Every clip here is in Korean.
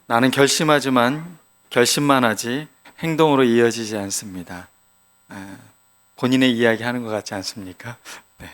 나는 결심하지만 결심만 하지 행동으로 이어지지 않습니다. 본인의 이야기 하는 것 같지 않습니까? 네.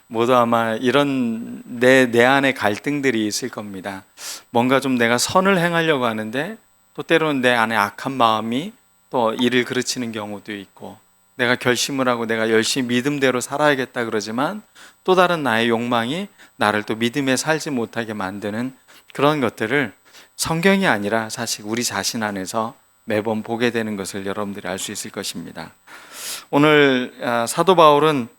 모두 아마 이런 내 안에 갈등들이 있을 겁니다. 뭔가 좀 내가 선을 행하려고 하는데 또 때로는 내 안에 악한 마음이 또 일을 그르치는 경우도 있고, 내가 결심을 하고 내가 열심히 믿음대로 살아야겠다 그러지만 또 다른 나의 욕망이 나를 또 믿음에 살지 못하게 만드는 그런 것들을 성경이 아니라 사실 우리 자신 안에서 매번 보게 되는 것을 여러분들이 알 수 있을 것입니다. 오늘 사도 바울은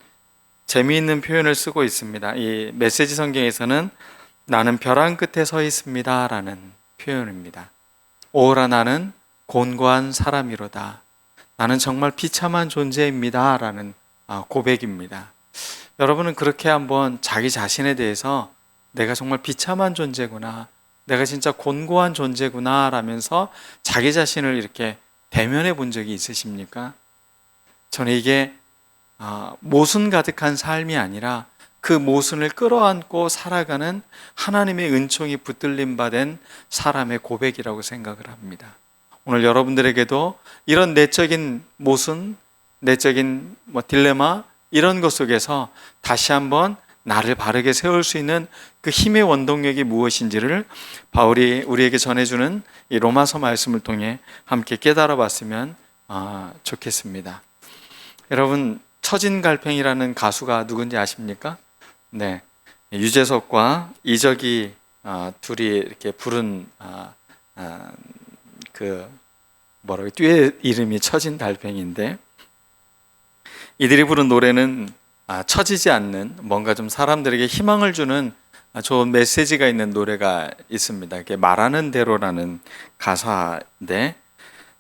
재미있는 표현을 쓰고 있습니다. 이 메시지 성경에서는 나는 벼랑 끝에 서 있습니다 라는 표현입니다. 오라 나는 곤고한 사람이로다. 나는 정말 비참한 존재입니다 라는 고백입니다. 여러분은 그렇게 한번 자기 자신에 대해서 내가 정말 비참한 존재구나, 내가 진짜 곤고한 존재구나 라면서 자기 자신을 이렇게 대면해 본 적이 있으십니까? 저는 이게 모순 가득한 삶이 아니라 그 모순을 끌어안고 살아가는 하나님의 은총이 붙들림 받은 사람의 고백이라고 생각을 합니다. 오늘 여러분들에게도 이런 내적인 모순, 내적인 딜레마 이런 것 속에서 다시 한번 나를 바르게 세울 수 있는 그 힘의 원동력이 무엇인지를 바울이 우리에게 전해주는 이 로마서 말씀을 통해 함께 깨달아 봤으면 좋겠습니다. 여러분, 처진갈팽이라는 가수가 누군지 아십니까? 네, 유재석과 이적이 둘이 이렇게 부른 듀엣 이름이 처진달팽인데, 이들이 부른 노래는 처지지 않는 뭔가 좀 사람들에게 희망을 주는 좋은 메시지가 있는 노래가 있습니다. 이게 말하는 대로라는 가사인데,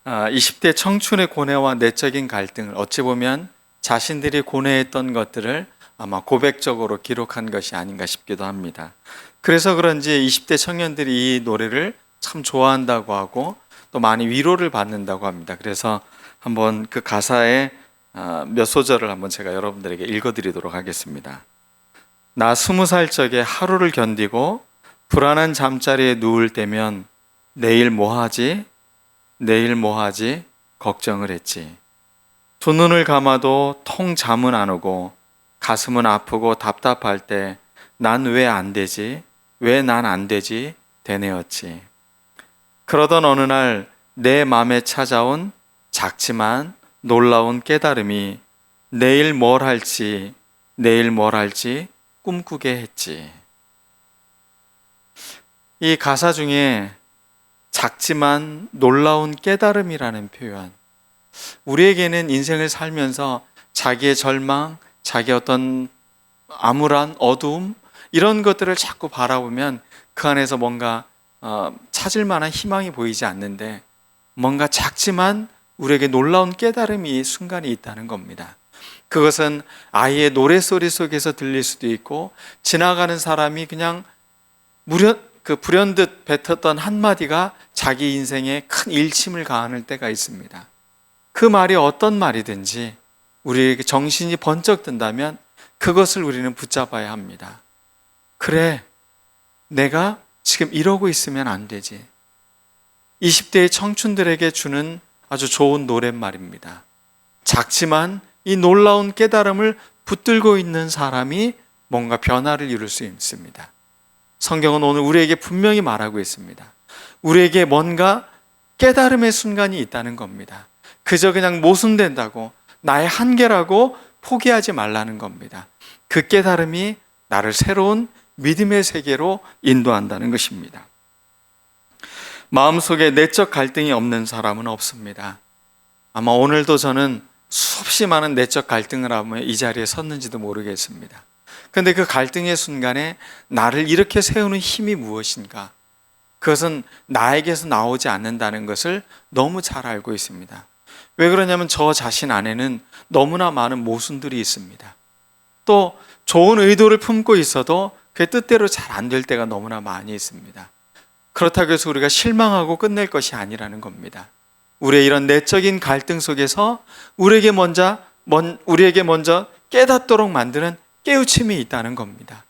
20대 청춘의 고뇌와 내적인 갈등을 어찌 보면 자신들이 고뇌했던 것들을 아마 고백적으로 기록한 것이 아닌가 싶기도 합니다. 그래서 그런지 20대 청년들이 이 노래를 참 좋아한다고 하고 또 많이 위로를 받는다고 합니다. 그래서 한번 그 가사의 몇 소절을 한번 제가 여러분들에게 읽어드리도록 하겠습니다. 나 20살 적에 하루를 견디고 불안한 잠자리에 누울 때면 내일 뭐하지? 내일 뭐하지? 걱정을 했지. 두 눈을 감아도 통 잠은 안 오고 가슴은 아프고 답답할 때 난 왜 안 되지? 왜 난 안 되지? 되뇌었지. 그러던 어느 날 내 맘에 찾아온 작지만 놀라운 깨달음이 내일 뭘 할지 꿈꾸게 했지. 이 가사 중에 작지만 놀라운 깨달음이라는 표현, 우리에게는 인생을 살면서 자기의 절망, 자기의 어떤 암울한 어두움 이런 것들을 자꾸 바라보면 그 안에서 뭔가 찾을 만한 희망이 보이지 않는데, 뭔가 작지만 우리에게 놀라운 깨달음이 순간이 있다는 겁니다. 그것은 아이의 노랫소리 속에서 들릴 수도 있고, 지나가는 사람이 그냥 불현듯 뱉었던 한마디가 자기 인생에 큰 일침을 가하는 때가 있습니다. 그 말이 어떤 말이든지 우리에게 정신이 번쩍 든다면 그것을 우리는 붙잡아야 합니다. 그래, 내가 지금 이러고 있으면 안 되지. 20대의 청춘들에게 주는 아주 좋은 노랫말입니다. 작지만 이 놀라운 깨달음을 붙들고 있는 사람이 뭔가 변화를 이룰 수 있습니다. 성경은 오늘 우리에게 분명히 말하고 있습니다. 우리에게 뭔가 깨달음의 순간이 있다는 겁니다. 그저 그냥 모순된다고, 나의 한계라고 포기하지 말라는 겁니다. 그 깨달음이 나를 새로운 믿음의 세계로 인도한다는 것입니다. 마음속에 내적 갈등이 없는 사람은 없습니다. 아마 오늘도 저는 수없이 많은 내적 갈등을 하며 이 자리에 섰는지도 모르겠습니다. 그런데 그 갈등의 순간에 나를 이렇게 세우는 힘이 무엇인가? 그것은 나에게서 나오지 않는다는 것을 너무 잘 알고 있습니다. 왜 그러냐면 저 자신 안에는 너무나 많은 모순들이 있습니다. 또 좋은 의도를 품고 있어도 그 뜻대로 잘 안 될 때가 너무나 많이 있습니다. 그렇다고 해서 우리가 실망하고 끝낼 것이 아니라는 겁니다. 우리의 이런 내적인 갈등 속에서 우리에게 먼저 깨닫도록 만드는 깨우침이 있다는 겁니다.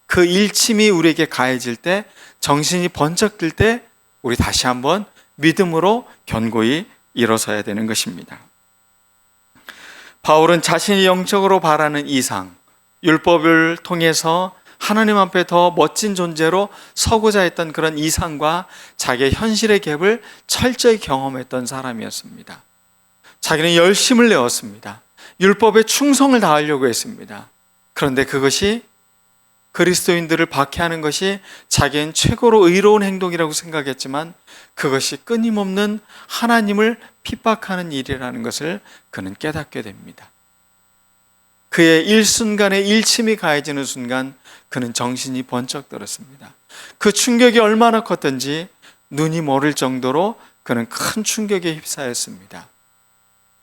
그 일침이 우리에게 가해질 때, 정신이 번쩍 들 때 우리 다시 한번 믿음으로 견고히 일어서야 되는 것입니다. 바울은 자신이 영적으로 바라는 이상, 율법을 통해서 하나님 앞에 더 멋진 존재로 서고자 했던 그런 이상과 자기의 현실의 갭을 철저히 경험했던 사람이었습니다. 자기는 열심을 내었습니다. 율법에 충성을 다하려고 했습니다. 그런데 그것이 그리스도인들을 박해하는 것이 자기는 최고로 의로운 행동이라고 생각했지만 그것이 끊임없는 하나님을 핍박하는 일이라는 것을 그는 깨닫게 됩니다. 그의 일순간의 일침이 가해지는 순간 그는 정신이 번쩍 들었습니다. 그 충격이 얼마나 컸던지 눈이 멀을 정도로 그는 큰 충격에 휩싸였습니다.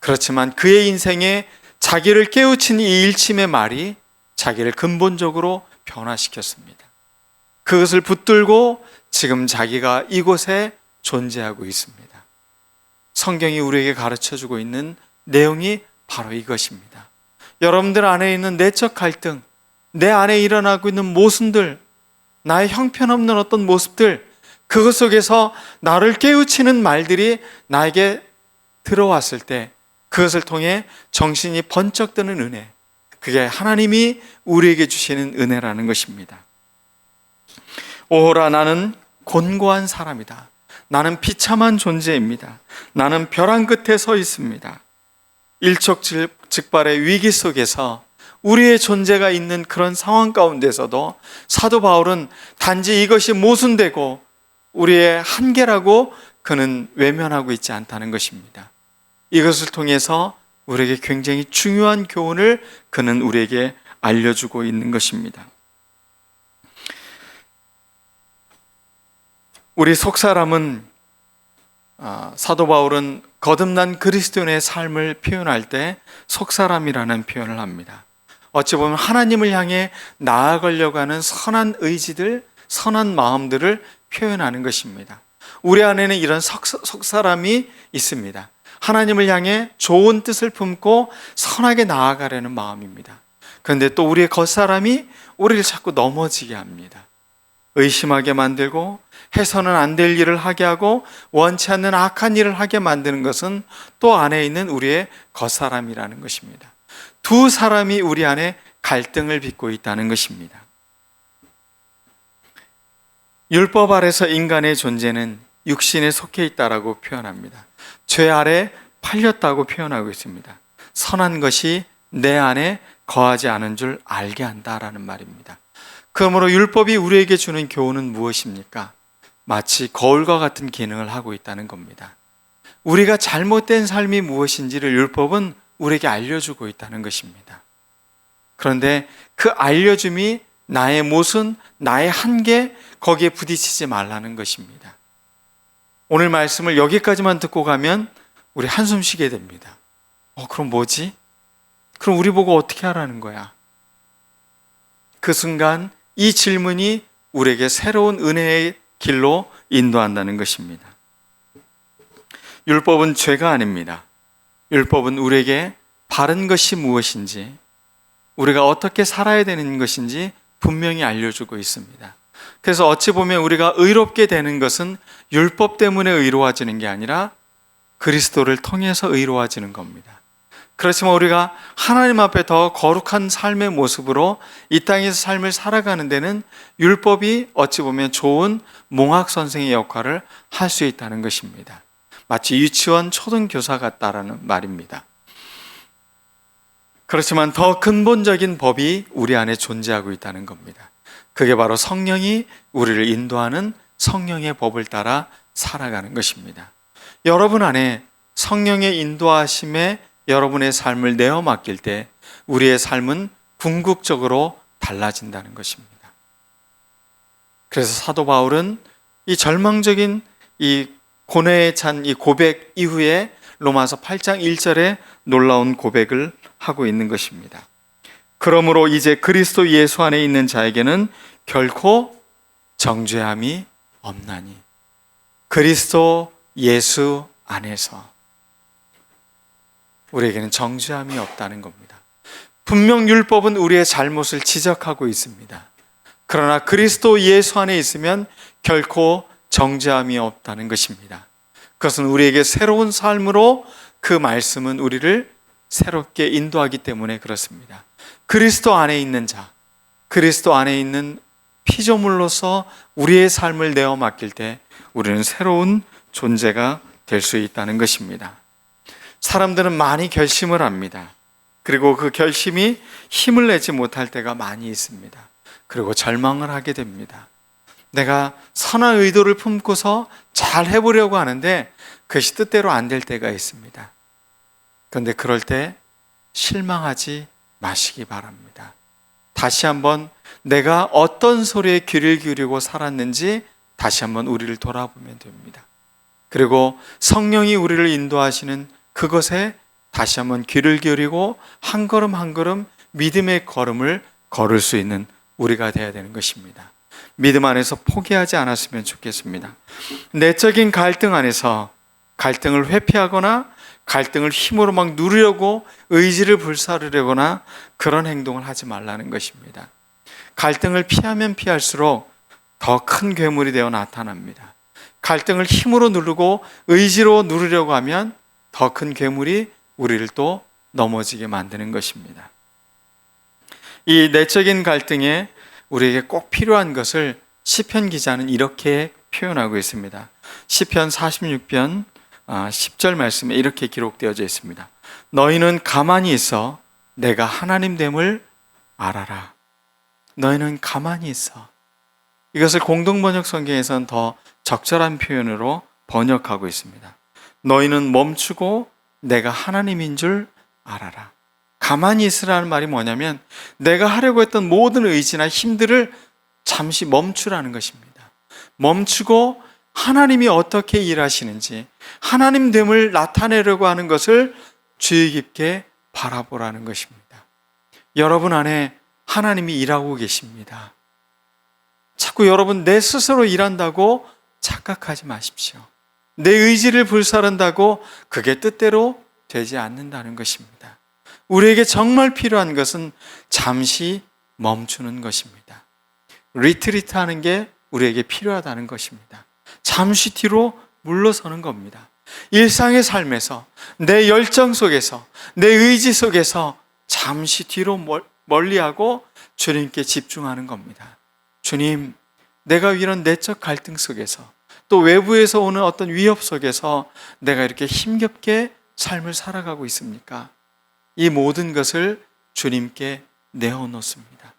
그렇지만 그의 인생에 자기를 깨우친 이 일침의 말이 자기를 근본적으로 변화시켰습니다. 그것을 붙들고 지금 자기가 이곳에 존재하고 있습니다. 성경이 우리에게 가르쳐주고 있는 내용이 바로 이것입니다. 여러분들 안에 있는 내적 갈등, 내 안에 일어나고 있는 모순들, 나의 형편없는 어떤 모습들, 그것 속에서 나를 깨우치는 말들이 나에게 들어왔을 때 그것을 통해 정신이 번쩍 드는 은혜, 그게 하나님이 우리에게 주시는 은혜라는 것입니다. 오호라, 나는 곤고한 사람이다. 나는 비참한 존재입니다. 나는 벼랑 끝에 서 있습니다. 일촉즉발의 위기 속에서 우리의 존재가 있는 그런 상황 가운데서도 사도 바울은 단지 이것이 모순되고 우리의 한계라고 그는 외면하고 있지 않다는 것입니다. 이것을 통해서 우리에게 굉장히 중요한 교훈을 그는 우리에게 알려주고 있는 것입니다. 우리 속사람은 사도 바울은 거듭난 그리스도인의 삶을 표현할 때 속사람이라는 표현을 합니다. 어찌 보면 하나님을 향해 나아가려고 하는 선한 의지들, 선한 마음들을 표현하는 것입니다. 우리 안에는 이런 속사람이 있습니다. 하나님을 향해 좋은 뜻을 품고 선하게 나아가려는 마음입니다. 그런데 또 우리의 겉사람이 우리를 자꾸 넘어지게 합니다. 의심하게 만들고 해서는 안 될 일을 하게 하고 원치 않는 악한 일을 하게 만드는 것은 또 안에 있는 우리의 겉사람이라는 것입니다. 두 사람이 우리 안에 갈등을 빚고 있다는 것입니다. 율법 아래서 인간의 존재는 육신에 속해 있다라고 표현합니다. 죄 아래 팔렸다고 표현하고 있습니다. 선한 것이 내 안에 거하지 않은 줄 알게 한다라는 말입니다. 그러므로 율법이 우리에게 주는 교훈은 무엇입니까? 마치 거울과 같은 기능을 하고 있다는 겁니다. 우리가 잘못된 삶이 무엇인지를 율법은 우리에게 알려주고 있다는 것입니다. 그런데 그 알려줌이 나의 모순, 나의 한계, 거기에 부딪히지 말라는 것입니다. 오늘 말씀을 여기까지만 듣고 가면 우리 한숨 쉬게 됩니다. 그럼 뭐지? 그럼 우리 보고 어떻게 하라는 거야? 그 순간 이 질문이 우리에게 새로운 은혜의 길로 인도한다는 것입니다. 율법은 죄가 아닙니다. 율법은 우리에게 바른 것이 무엇인지, 우리가 어떻게 살아야 되는 것인지 분명히 알려주고 있습니다. 그래서 어찌 보면 우리가 의롭게 되는 것은 율법 때문에 의로워지는 게 아니라 그리스도를 통해서 의로워지는 겁니다. 그렇지만 우리가 하나님 앞에 더 거룩한 삶의 모습으로 이 땅에서 삶을 살아가는 데는 율법이 어찌 보면 좋은 몽학 선생의 역할을 할 수 있다는 것입니다. 마치 유치원 초등교사 같다라는 말입니다. 그렇지만 더 근본적인 법이 우리 안에 존재하고 있다는 겁니다. 그게 바로 성령이 우리를 인도하는 성령의 법을 따라 살아가는 것입니다. 여러분 안에 성령의 인도하심에 여러분의 삶을 내어 맡길 때 우리의 삶은 궁극적으로 달라진다는 것입니다. 그래서 사도 바울은 이 절망적인 이 고뇌에 찬 이 고백 이후에 로마서 8장 1절에 놀라운 고백을 하고 있는 것입니다. 그러므로 이제 그리스도 예수 안에 있는 자에게는 결코 정죄함이 없나니. 그리스도 예수 안에서 우리에게는 정죄함이 없다는 겁니다. 분명 율법은 우리의 잘못을 지적하고 있습니다. 그러나 그리스도 예수 안에 있으면 결코 정죄함이 없다는 것입니다. 그것은 우리에게 새로운 삶으로 그 말씀은 우리를 새롭게 인도하기 때문에 그렇습니다. 그리스도 안에 있는 자, 그리스도 안에 있는 피조물로서 우리의 삶을 내어 맡길 때 우리는 새로운 존재가 될 수 있다는 것입니다. 사람들은 많이 결심을 합니다. 그리고 그 결심이 힘을 내지 못할 때가 많이 있습니다. 그리고 절망을 하게 됩니다. 내가 선한 의도를 품고서 잘 해보려고 하는데 그것이 뜻대로 안 될 때가 있습니다. 그런데 그럴 때 실망하지 마시기 바랍니다. 다시 한번 내가 어떤 소리에 귀를 기울이고 살았는지 다시 한번 우리를 돌아보면 됩니다. 그리고 성령이 우리를 인도하시는 그것에 다시 한번 귀를 기울이고 한 걸음 한 걸음 믿음의 걸음을 걸을 수 있는 우리가 되어야 되는 것입니다. 믿음 안에서 포기하지 않았으면 좋겠습니다. 내적인 갈등 안에서 갈등을 회피하거나 갈등을 힘으로 막 누르려고 의지를 불사르려거나 그런 행동을 하지 말라는 것입니다. 갈등을 피하면 피할수록 더 큰 괴물이 되어 나타납니다. 갈등을 힘으로 누르고 의지로 누르려고 하면 더 큰 괴물이 우리를 또 넘어지게 만드는 것입니다. 이 내적인 갈등에 우리에게 꼭 필요한 것을 시편 기자는 이렇게 표현하고 있습니다. 시편 46편 10절 말씀에 이렇게 기록되어져 있습니다. 너희는 가만히 있어 내가 하나님 됨을 알아라. 너희는 가만히 있어. 이것을 공동번역 성경에서는 더 적절한 표현으로 번역하고 있습니다. 너희는 멈추고 내가 하나님인 줄 알아라. 가만히 있으라는 말이 뭐냐면 내가 하려고 했던 모든 의지나 힘들을 잠시 멈추라는 것입니다. 멈추고 하나님이 어떻게 일하시는지 하나님됨을 나타내려고 하는 것을 주의 깊게 바라보라는 것입니다. 여러분 안에 하나님이 일하고 계십니다. 자꾸 여러분 내 스스로 일한다고 착각하지 마십시오. 내 의지를 불사른다고 그게 뜻대로 되지 않는다는 것입니다. 우리에게 정말 필요한 것은 잠시 멈추는 것입니다. 리트리트 하는 게 우리에게 필요하다는 것입니다. 잠시 뒤로 물러서는 겁니다. 일상의 삶에서 내 열정 속에서 내 의지 속에서 잠시 뒤로 멀리하고 주님께 집중하는 겁니다. 주님, 내가 이런 내적 갈등 속에서 또 외부에서 오는 어떤 위협 속에서 내가 이렇게 힘겹게 삶을 살아가고 있습니까? 이 모든 것을 주님께 내어놓습니다.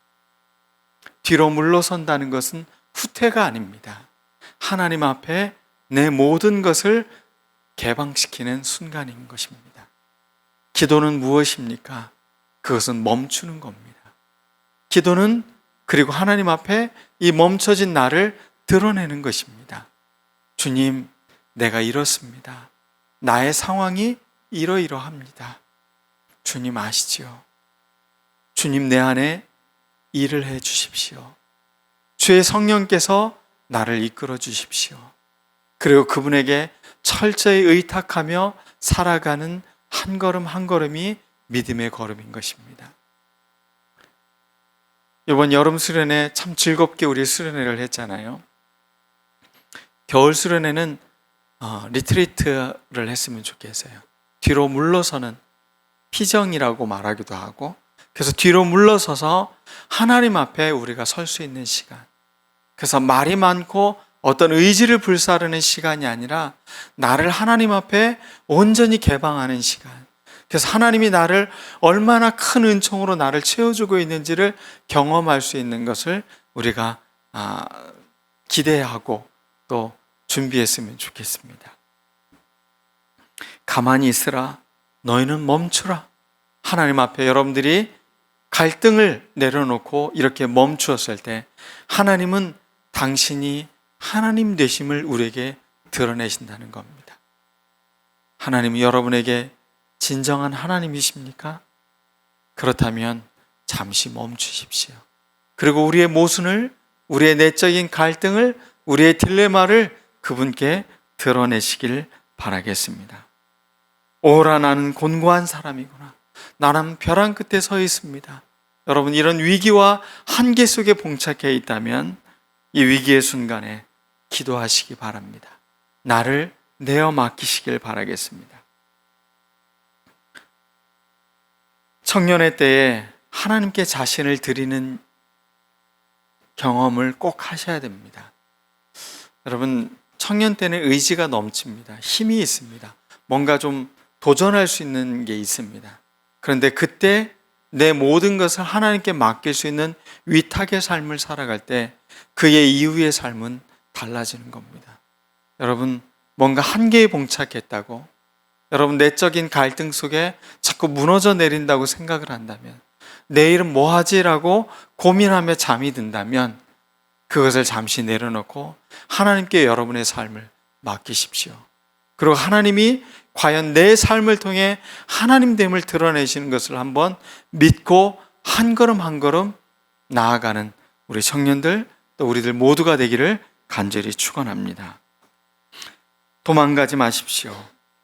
뒤로 물러선다는 것은 후퇴가 아닙니다. 하나님 앞에 내 모든 것을 개방시키는 순간인 것입니다. 기도는 무엇입니까? 그것은 멈추는 겁니다. 기도는 그리고 하나님 앞에 이 멈춰진 나를 드러내는 것입니다. 주님, 내가 이렇습니다. 나의 상황이 이러이러합니다. 주님 아시지요? 주님 내 안에 일을 해 주십시오. 주의 성령께서 나를 이끌어 주십시오. 그리고 그분에게 철저히 의탁하며 살아가는 한 걸음 한 걸음이 믿음의 걸음인 것입니다. 이번 여름 수련회 참 즐겁게 우리 수련회를 했잖아요. 겨울 수련회는 리트리트를 했으면 좋겠어요. 뒤로 물러서는 피정이라고 말하기도 하고, 그래서 뒤로 물러서서 하나님 앞에 우리가 설 수 있는 시간. 그래서 말이 많고 어떤 의지를 불사르는 시간이 아니라 나를 하나님 앞에 온전히 개방하는 시간. 그래서 하나님이 나를 얼마나 큰 은총으로 나를 채워주고 있는지를 경험할 수 있는 것을 우리가 기대하고 또 준비했으면 좋겠습니다. 가만히 있으라. 너희는 멈추라. 하나님 앞에 여러분들이 갈등을 내려놓고 이렇게 멈추었을 때 하나님은 당신이 하나님 되심을 우리에게 드러내신다는 겁니다. 하나님이 여러분에게 진정한 하나님이십니까? 그렇다면 잠시 멈추십시오. 그리고 우리의 모순을, 우리의 내적인 갈등을, 우리의 딜레마를 그분께 드러내시길 바라겠습니다. 오라, 나는 곤고한 사람이구나. 나는 벼랑 끝에 서 있습니다. 여러분, 이런 위기와 한계 속에 봉착해 있다면 이 위기의 순간에 기도하시기 바랍니다. 나를 내어 맡기시길 바라겠습니다. 청년의 때에 하나님께 자신을 드리는 경험을 꼭 하셔야 됩니다. 여러분, 청년 때는 의지가 넘칩니다. 힘이 있습니다. 뭔가 좀 도전할 수 있는 게 있습니다. 그런데 그때 내 모든 것을 하나님께 맡길 수 있는 위탁의 삶을 살아갈 때 그의 이후의 삶은 달라지는 겁니다. 여러분, 뭔가 한계에 봉착했다고, 여러분 내적인 갈등 속에 자꾸 무너져 내린다고 생각을 한다면, 내일은 뭐 하지라고 고민하며 잠이 든다면 그것을 잠시 내려놓고 하나님께 여러분의 삶을 맡기십시오. 그리고 하나님이 과연 내 삶을 통해 하나님됨을 드러내시는 것을 한번 믿고 한 걸음 한 걸음 나아가는 우리 청년들, 또 우리들 모두가 되기를 간절히 축원합니다. 도망가지 마십시오.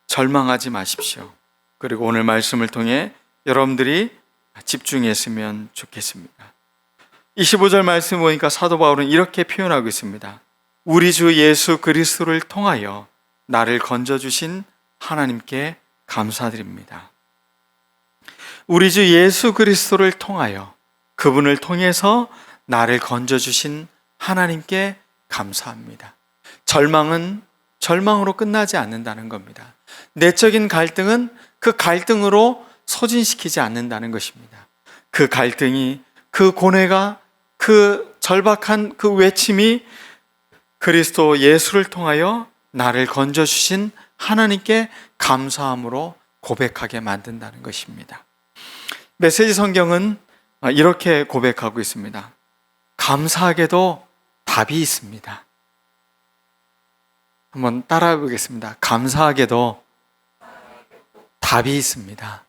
절망하지 마십시오. 그리고 오늘 말씀을 통해 여러분들이 집중했으면 좋겠습니다. 25절 말씀 보니까 사도 바울은 이렇게 표현하고 있습니다. 우리 주 예수 그리스도를 통하여 나를 건져주신 하나님께 감사드립니다. 우리 주 예수 그리스도를 통하여, 그분을 통해서 나를 건져주신 하나님께 감사합니다. 절망은 절망으로 끝나지 않는다는 겁니다. 내적인 갈등은 그 갈등으로 소진시키지 않는다는 것입니다. 그 갈등이, 그 고뇌가, 그 절박한 그 외침이 그리스도 예수를 통하여 나를 건져주신 하나님께 감사함으로 고백하게 만든다는 것입니다. 메시지 성경은 이렇게 고백하고 있습니다. 감사하게도 답이 있습니다. 한번 따라해 보겠습니다. 감사하게도 답이 있습니다.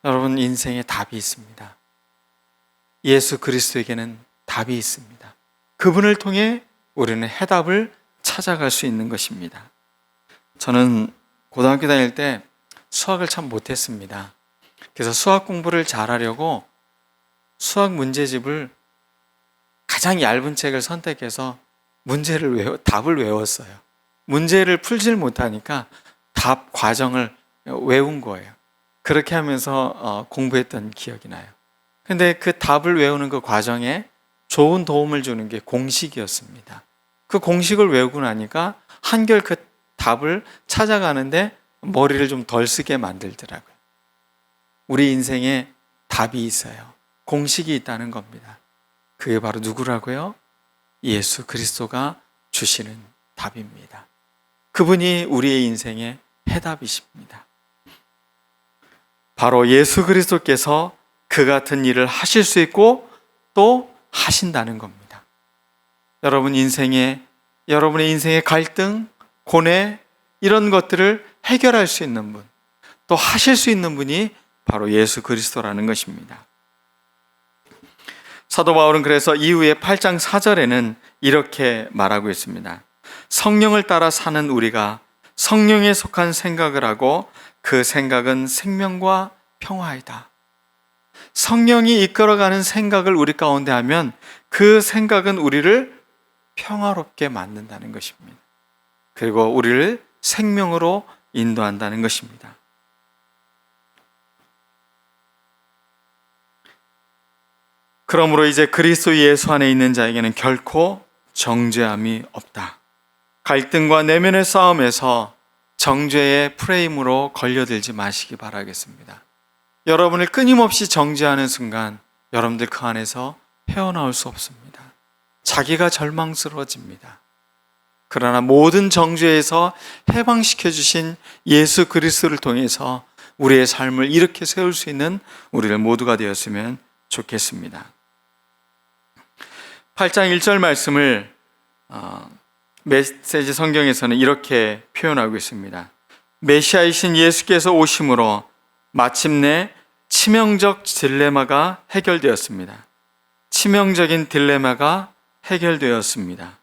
여러분, 인생에 답이 있습니다. 예수 그리스도에게는 답이 있습니다. 그분을 통해 우리는 해답을 찾아갈 수 있는 것입니다. 저는 고등학교 다닐 때 수학을 참 못했습니다. 그래서 수학 공부를 잘하려고 수학 문제집을 가장 얇은 책을 선택해서 답을 외웠어요. 문제를 풀질 못하니까 답 과정을 외운 거예요. 그렇게 하면서 공부했던 기억이 나요. 근데 그 답을 외우는 그 과정에 좋은 도움을 주는 게 공식이었습니다. 그 공식을 외우고 나니까 한결 그 답을 찾아가는데 머리를 좀 덜 쓰게 만들더라고요. 우리 인생에 답이 있어요. 공식이 있다는 겁니다. 그게 바로 누구라고요? 예수 그리스도가 주시는 답입니다. 그분이 우리의 인생의 해답이십니다. 바로 예수 그리스도께서 그 같은 일을 하실 수 있고 또 하신다는 겁니다. 여러분의 인생의 갈등, 고뇌, 이런 것들을 해결할 수 있는 분, 또 하실 수 있는 분이 바로 예수 그리스도라는 것입니다. 사도 바울은 그래서 이후에 8장 4절에는 이렇게 말하고 있습니다. 성령을 따라 사는 우리가 성령에 속한 생각을 하고 그 생각은 생명과 평화이다. 성령이 이끌어가는 생각을 우리 가운데 하면 그 생각은 우리를 평화롭게 만든다는 것입니다. 그리고 우리를 생명으로 인도한다는 것입니다. 그러므로 이제 그리스도 예수 안에 있는 자에게는 결코 정죄함이 없다. 갈등과 내면의 싸움에서 정죄의 프레임으로 걸려들지 마시기 바라겠습니다. 여러분을 끊임없이 정죄하는 순간 여러분들 그 안에서 헤어나올 수 없습니다. 자기가 절망스러워집니다. 그러나 모든 정죄에서 해방시켜 주신 예수 그리스도를 통해서 우리의 삶을 이렇게 세울 수 있는 우리를 모두가 되었으면 좋겠습니다. 8장 1절 말씀을 메시지 성경에서는 이렇게 표현하고 있습니다. 메시아이신 예수께서 오심으로 마침내 치명적 딜레마가 해결되었습니다. 치명적인 딜레마가 해결되었습니다.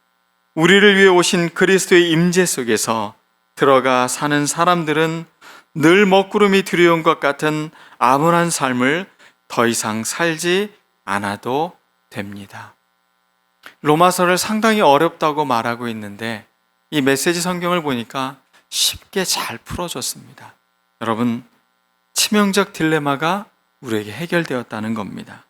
우리를 위해 오신 그리스도의 임재 속에서 들어가 사는 사람들은 늘 먹구름이 두려운 것 같은 암울한 삶을 더 이상 살지 않아도 됩니다. 로마서를 상당히 어렵다고 말하고 있는데 이 메시지 성경을 보니까 쉽게 잘 풀어줬습니다. 여러분, 치명적 딜레마가 우리에게 해결되었다는 겁니다.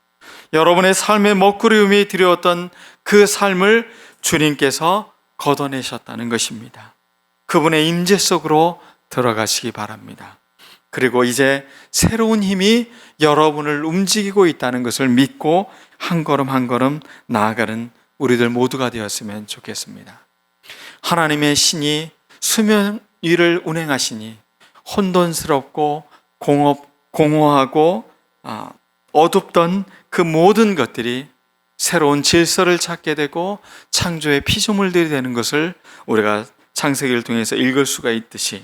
여러분의 삶의 먹구름이 들여왔던 그 삶을 주님께서 걷어내셨다는 것입니다. 그분의 임재 속으로 들어가시기 바랍니다. 그리고 이제 새로운 힘이 여러분을 움직이고 있다는 것을 믿고 한 걸음 한 걸음 나아가는 우리들 모두가 되었으면 좋겠습니다. 하나님의 신이 수면 위를 운행하시니 혼돈스럽고 공허하고 어둡던 그 모든 것들이 새로운 질서를 찾게 되고 창조의 피조물들이 되는 것을 우리가 창세기를 통해서 읽을 수가 있듯이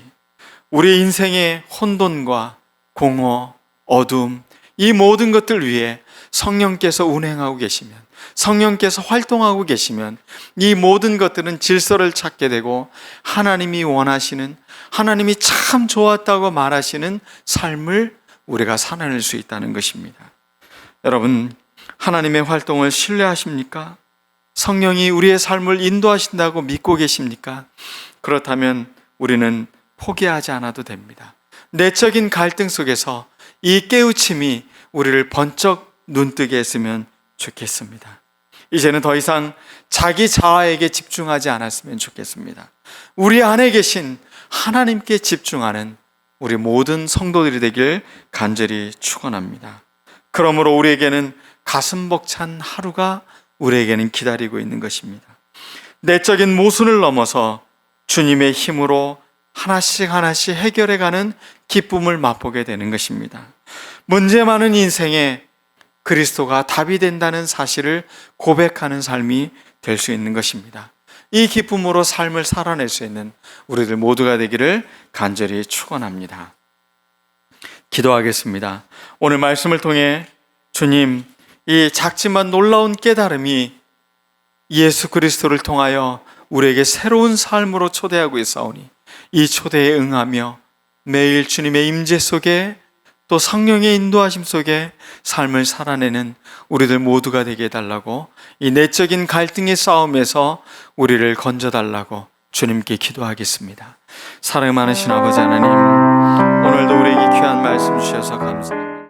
우리 인생의 혼돈과 공허, 어둠, 이 모든 것들 위에 성령께서 운행하고 계시면, 성령께서 활동하고 계시면 이 모든 것들은 질서를 찾게 되고 하나님이 원하시는, 하나님이 참 좋았다고 말하시는 삶을 우리가 살아낼 수 있다는 것입니다. 여러분, 하나님의 활동을 신뢰하십니까? 성령이 우리의 삶을 인도하신다고 믿고 계십니까? 그렇다면 우리는 포기하지 않아도 됩니다. 내적인 갈등 속에서 이 깨우침이 우리를 번쩍 눈뜨게 했으면 좋겠습니다. 이제는 더 이상 자기 자아에게 집중하지 않았으면 좋겠습니다. 우리 안에 계신 하나님께 집중하는 우리 모든 성도들이 되길 간절히 축원합니다. 그러므로 우리에게는 가슴 벅찬 하루가 우리에게는 기다리고 있는 것입니다. 내적인 모순을 넘어서 주님의 힘으로 하나씩 하나씩 해결해가는 기쁨을 맛보게 되는 것입니다. 문제 많은 인생에 그리스도가 답이 된다는 사실을 고백하는 삶이 될 수 있는 것입니다. 이 기쁨으로 삶을 살아낼 수 있는 우리들 모두가 되기를 간절히 축원합니다. 기도하겠습니다. 오늘 말씀을 통해 주님, 이 작지만 놀라운 깨달음이 예수 그리스도를 통하여 우리에게 새로운 삶으로 초대하고 있사오니 이 초대에 응하며 매일 주님의 임재 속에 또 성령의 인도하심 속에 삶을 살아내는 우리들 모두가 되게 해달라고, 이 내적인 갈등의 싸움에서 우리를 건져달라고 주님께 기도하겠습니다. 사랑 많으신 아버지 하나님, 오늘도 우리에게 귀한 말씀 주셔서 감사합니다.